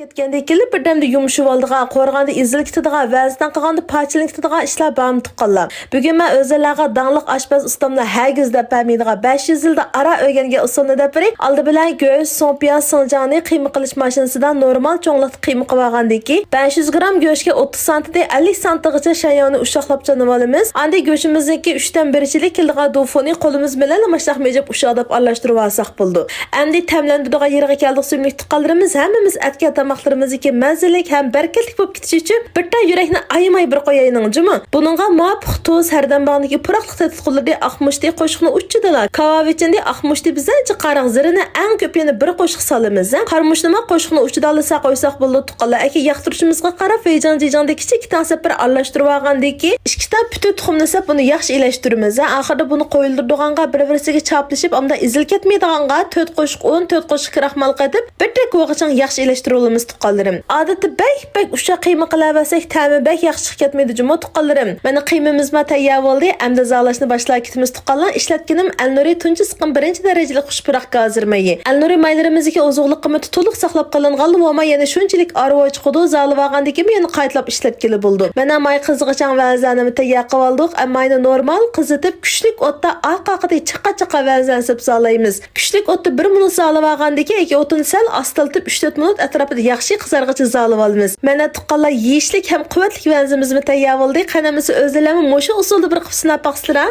Ketganda kelib birdamda yumshab oldigan, qo'rg'anda izil ketadigan, vazdan qilganda parchalanib ketadigan ishlar bormi tuqqanlar. Bugun men o'zlarga dangliq oshpaz ustamlar hagiz deb bermaydigan 500 yilda ara o'rgangan usulni deb beray. Oldi bilan go'sht, so'piya, sinjani qiyma qilish mashinasidan normal cho'nglikda qiyma qilib olgandan keyin 500 gram go'shtga 30 santdan 50 santgacha shayoni ushoqlab chanib olamiz. Anda go'shtimizniki 3 dan 1chilik kelgan dofoni qo'limiz bilan mashlaq mejib ushoqlab aralashtirib olsak bo'ldi. Endi tamlanadigan yerga keldik, suyumlik tuqqanlarimiz hammamiz atga tamoqlarimizniki mazalik ham barkatli bo'lib ketishi uchun bitta yurakni ayamay bir qo'yayning jimi. Buningga muvofiq tuz, hardan bog'niki puroqliq tatqiqlarida aqmushdi qo'shiqni uchidilar. Kavavichindi aqmushdi bizancha qariq zirini eng ko'p yana bir qo'shiq solamiz. Qarmushnima qo'shiqni uchida olsa qo'ysak bo'ldi tuqqanlar. Aka yaqtirishimizga qarab fejan-jejanda kichik tansab bir aralashtirib olgandan keyin ikkita putu tuxumni sap buni yaxshi ilashtiramiz. Oxirida buni qo'yildirdiganga bir-birisiga chaplashib, amda izil ketmaydiganga 4 qo'shiq un, 4 qo'shiq kraxmal qatib, bitta qo'g'ichang yaxshi ilashtirib tuqqanlarim. Odatda bak usha qiyma qilaversak ta'mi bak yaxshi chiqib ketmaydi juma tuqqanlarim. Mana qiymamiz ma tayyor bo'ldi. Endi zalashni boshlab ketimiz tuqqanlar. Ishlatganim Al-Nuri tunchi siqim 1-darajali xushpuroq gazirmayi. Al-Nuri maylarimizga ozuqlik qiymati to'liq saqlab qolingan va yana shunchalik arvo chiqdi, zalivagandagi yana qaytlab ishlatkili bo'ldi. Mana may qizg'ichang vazanini tayyor qilib oldik. Amma yana normal qizitib kuchlik o'tda oqaqida chaqa-chaqa vazan sib solaymiz. Kuchlik o'tda 1 minut zalivagandagi o'tini sal astaltib 3-4 minut atrofida yaxshi qizargacha zalib olamiz. Mana tuqqanlar yeyishlik ham quvvatli vazimizni tayyor bo'ldi. Qanamisi o'zlami mo'sha usulda bir qilib sinab baqsizlar.